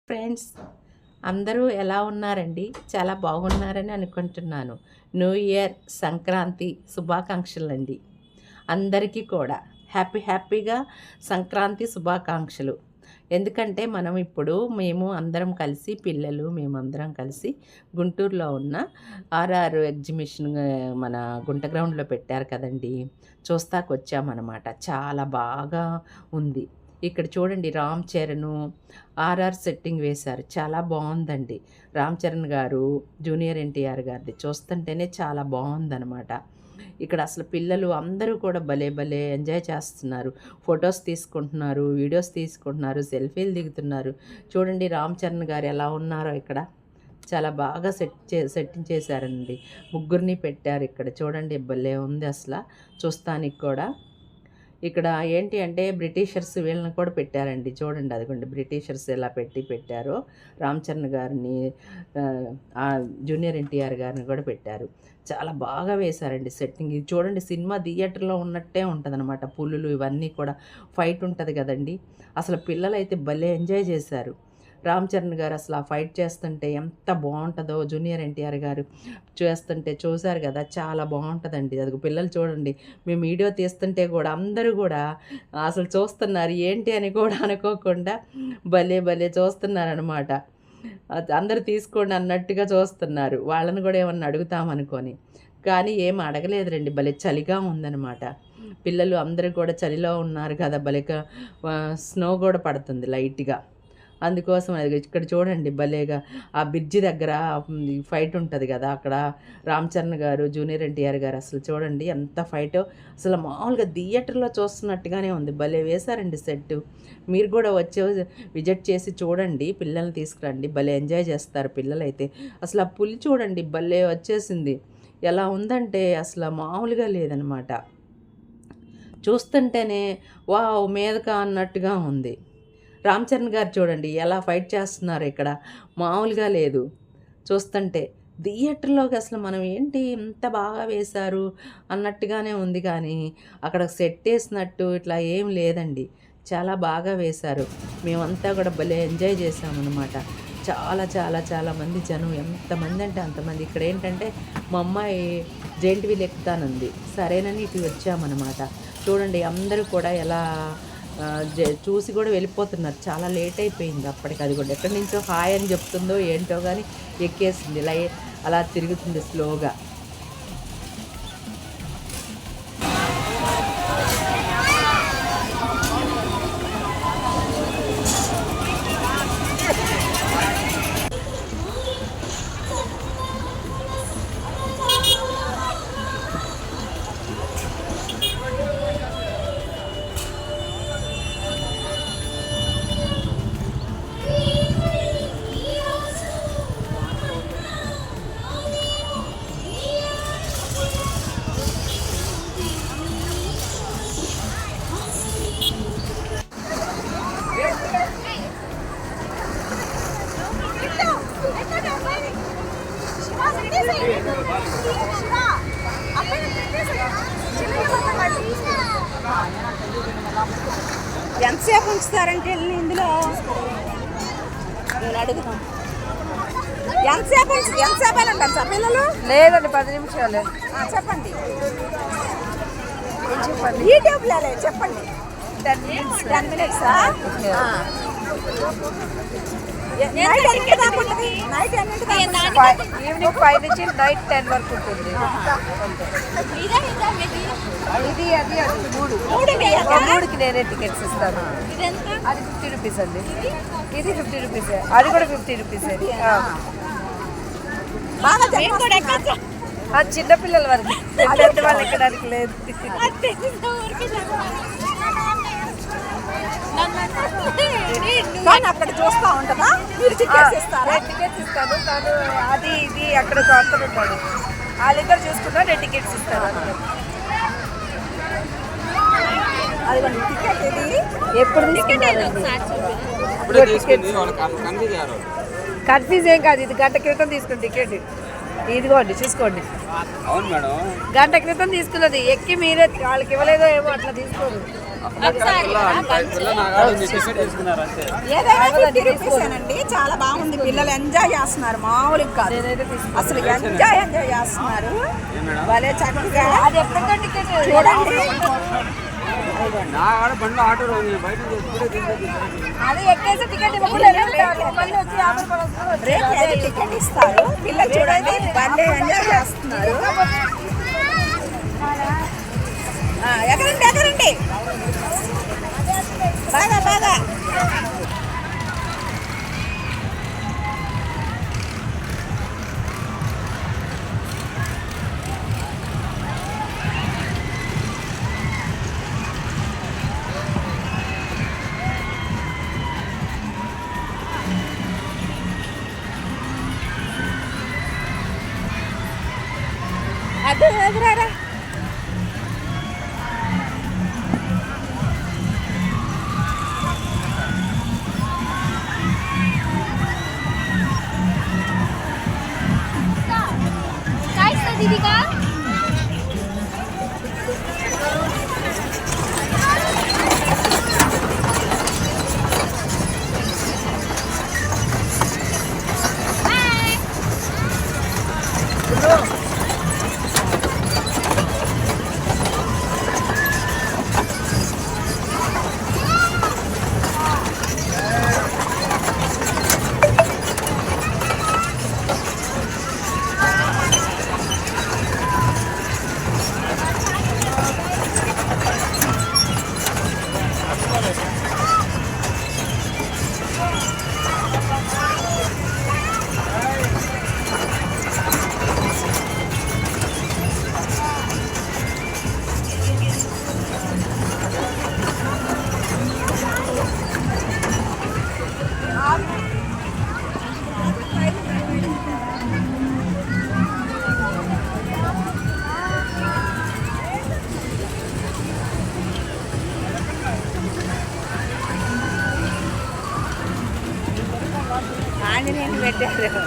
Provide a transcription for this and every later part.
Friends, అందరూ ఎలా ఉన్నారండి? చాలా బాగున్నారని అనుకుంటున్నాను. న్యూ ఇయర్, సంక్రాంతి శుభాకాంక్షలండి అందరికీ కూడా. హ్యాపీగా సంక్రాంతి శుభాకాంక్షలు. ఎందుకంటే మేము అందరం కలిసి మేమందరం కలిసి గుంటూరులో ఉన్న ఆర్ఆర్ ఎగ్జిబిషన్ మన గుంట గ్రౌండ్లో పెట్టారు కదండి, చూస్తాకొచ్చామన్నమాట. చాలా బాగా ఉంది. ఇక్కడ చూడండి, రామ్ చరణ్ ఆర్ఆర్ సెట్టింగ్ వేశారు, చాలా బాగుందండి. రామ్ చరణ్ గారు, జూనియర్ ఎన్టీఆర్ గారిది చూస్తుంటేనే చాలా బాగుందనమాట. ఇక్కడ అసలు పిల్లలు అందరూ కూడా భలే ఎంజాయ్ చేస్తున్నారు. ఫొటోస్ తీసుకుంటున్నారు, వీడియోస్ తీసుకుంటున్నారు, సెల్ఫీలు దిగుతున్నారు. చూడండి రామ్ చరణ్ గారు ఎలా ఉన్నారో ఇక్కడ. చాలా బాగా సెట్టింగ్ చేశారండి. ముగ్గురిని పెట్టారు ఇక్కడ. చూడండి భలే ఉంది అసలు చూస్తానికి కూడా. ఇక్కడ ఏంటి అంటే బ్రిటిషర్స్ వీళ్ళని కూడా పెట్టారండి. చూడండి అదిగోండి, బ్రిటిషర్స్ ఎలా పెట్టారో రామ్ చరణ్ గారిని, జూనియర్ ఎన్టీఆర్ గారిని కూడా పెట్టారు. చాలా బాగా వేశారండి సెట్టింగ్. ఇది చూడండి, సినిమా థియేటర్లో ఉన్నట్టే ఉంటుంది అనమాట. పులులు ఇవన్నీ కూడా ఫైట్ ఉంటుంది కదండి. అసలు పిల్లలైతే భలే ఎంజాయ్ చేశారు. రామ్ చరణ్ గారు అసలు ఆ ఫైట్ చేస్తుంటే ఎంత బాగుంటుందో, జూనియర్ ఎన్టీఆర్ గారు చేస్తుంటే చూశారు కదా, చాలా బాగుంటుందండి. అది పిల్లలు చూడండి, మేము వీడియో తీస్తుంటే కూడా అందరూ కూడా అసలు చూస్తున్నారు, ఏంటి అని కూడా అనుకోకుండా భలే చూస్తున్నారనమాట. అందరూ తీసుకోండి అన్నట్టుగా చూస్తున్నారు. వాళ్ళని కూడా ఏమన్నా అడుగుతామనుకొని, కానీ ఏం అడగలేదు రండి. భలే చలిగా ఉందన్నమాట. పిల్లలు అందరూ కూడా చలిలో ఉన్నారు కదా, భలేగా స్నో కూడా పడుతుంది లైట్గా. అందుకోసం అది ఇక్కడ చూడండి భలేగా ఆ బ్రిడ్జి దగ్గర ఫైట్ ఉంటుంది కదా, అక్కడ రామ్ చరణ్ గారు, జూనియర్ ఎన్టీఆర్ గారు అసలు చూడండి ఎంత ఫైటో. అసలు మామూలుగా థియేటర్లో చూస్తున్నట్టుగానే ఉంది. భలే వేశారండి సెట్. మీరు కూడా వచ్చి విజిట్ చేసి చూడండి, పిల్లల్ని తీసుకురండి, భలే ఎంజాయ్ చేస్తారు పిల్లలైతే. అసలు ఆ పులి చూడండి భలే వచ్చేసింది. ఎలా ఉందంటే అసలు మామూలుగా లేదనమాట. చూస్తుంటేనే వావ్ మీదకా అన్నట్టుగా ఉంది. రామ్ చరణ్ గారు చూడండి ఎలా ఫైట్ చేస్తున్నారు ఇక్కడ, మామూలుగా లేదు. చూస్తుంటే థియేటర్లోకి అసలు మనం ఏంటి ఇంత బాగా వేశారు అన్నట్టుగానే ఉంది, కానీ అక్కడ సెట్ వేసినట్టు ఇట్లా ఏం లేదండి. చాలా బాగా వేశారు. మేమంతా కూడా భలే ఎంజాయ్ చేసామన్నమాట. చాలా మంది జనం, ఎంతమంది అంటే అంతమంది. ఇక్కడ ఏంటంటే మా అమ్మాయి జెయింట్ వీల్ ఎక్కుతానంది, సరేనని ఇటు వచ్చామన్నమాట. చూడండి అందరూ కూడా ఎలా చూసి కూడా వెళ్ళిపోతున్నారు. చాలా లేట్ అయిపోయింది అప్పటికి. అది కూడా ఎక్కడి నుంచో హాయ్ అని చెప్తుందో ఏంటో కానీ ఎక్కేసింది, అలా తిరుగుతుంది స్లోగా. ఎంతసేపు ఉంచుతారంటే ఇందులో అడుగుతాం. ఎంతసేపు అంటారు సార్ పిల్లలు? లేదండి, 10 నిమిషాలు. చెప్పండి, యూట్యూబ్లో చెప్పండి. 10 minutes. ఈవినింగ్ 5 నుంచి నైట్ 10 వరకు ఉంటుంది. ఇది అది 3కి నేనే టికెట్స్ ఇస్తాను. అది 50 రూపీస్ అండి. ఇది 50 రూపీస్, అది కూడా 50 రూపీస్. అది చిన్నపిల్లల వరకు, పెద్ద వాళ్ళు ఎక్కడానికి లేదు. అక్కడ చూస్తూ ఉంటుందా? మీరు టికెట్స్ ఇస్తారా? టికెట్స్ ఇస్తాను, కానీ అది ఇది అక్కడ అక్కడ ఉంటాడు, వాళ్ళిద్దరు చూసుకుంటా నేను టికెట్స్ ఇస్తాను. టికెట్ ఇది ఎప్పుడు కన్ఫ్యూజ్ ఏం కాదు. ఇది గంట క్రితం తీసుకున్న టికెట్. ఇదిగోండి చూసుకోండి. అవును మేడం, గంట క్రితం తీసుకున్నది. ఎక్కి మీరే వాళ్ళకి ఇవ్వలేదో ఏమో అట్లా తీసుకోరు. ఏదైనా 50 రూపీసేనండి. చాలా బాగుంది. పిల్లలు ఎంజాయ్ చేస్తున్నారు, మామూలుగా కాదు అసలు. ఎంజాయ్ చేస్తున్నారు భలే చక్కగా. అది ఎప్పుడో టికెట్ చూడండి, అది ఎక్కేసి టికెట్ ఇవ్వకుండా మళ్ళీ వచ్చి 50 రూపాయలు రేపు అది టికెట్ ఇస్తారు. పిల్లలు చూడండి భలే ఎంజాయ్ చేస్తున్నారు. ఎగరండి ఎగరండి బాగా బాగా. అదే ఎదురారా. दीदी का ఆంజనేయుని పెట్టారు.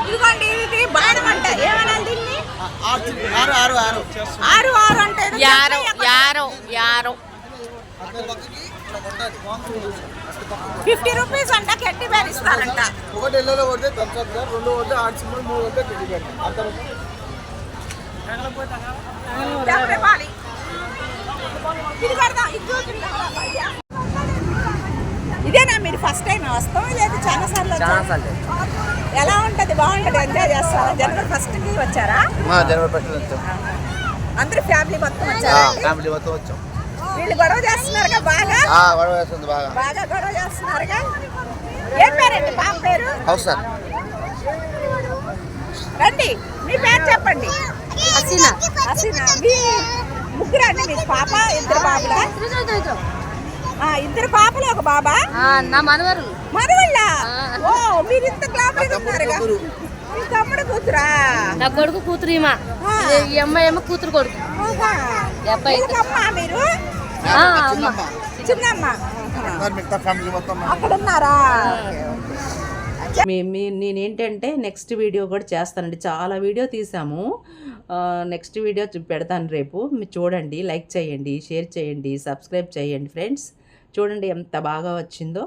ఇదిగోండి ఇది బాణం అంట. ఏమనాలి దీన్ని? ఆరు ఆరు అంటే యారో యారో యారో 50 రూపీస్ అంట కెట్టి బేర్ ఇస్తారంట. ఒకటి ఎల్లో కొడితే తప్పదు సార్, రెండు కొడితే ఆర్ట్ సింబల్, మూడు కొడితే టెడ్డీ బేర్. అంత చెప్పాలి. ఇది కడదాం, ఇది చూపించాలా భయ్యా? ఇదేనా మీరు ఫస్ట్ టైం వస్తాం లేదు చాలా సార్లు వచ్చారా? ఎలా ఉంటది? బాగుంటది, ఎంజాయ్ చేస్తారా? జనవరి ఫస్ట్ కి వచ్చారా? జనవరి ఫస్ట్ వచ్చాం, అందరూ ఫ్యామిలీ మొత్తం వచ్చారా? ఫ్యామిలీ మొత్తం వచ్చాం. వీళ్ళు గొడవ చేస్తున్నారుగా బాగా గొడవ చేస్తుంది బాగా. బాగా గొడవ చేస్తున్నారుగా. ఏం పేరండి పాప పేరు? అవును సార్. రండి, మీ పేరు చెప్పండి. हसीना హసీనా. మీ ముగ్గురు అండి మీకు పాప? ఇద్దరు బాబులా? ఇద్దరు పాపలు ఒక బాబా? నా మనవరు మనవళ్ళ? ఓ మీరు ఇంత గ్లామర్ ఉన్నారుగా. మీ తమ్ముడు కూతురా? నా కొడుకు కూతురు ఈమె. ఈ అమ్మాయి ఏమో కూతురు కొడుకు. అబ్బాయి అమ్మా మీరు అమ్మ చిన్నమ్మ మిగతా ఫ్యామిలీ మొత్తం అక్కడ ఉన్నారా? నేనేంటంటే నెక్స్ట్ వీడియో కూడా చేస్తానండి. చాలా వీడియో తీసాము. నెక్స్ట్ వీడియో పెడతాను రేపు. మీరు చూడండి, లైక్ చేయండి, షేర్ చేయండి, సబ్స్క్రైబ్ చేయండి ఫ్రెండ్స్. చూడండి ఎంత బాగా వచ్చిందో.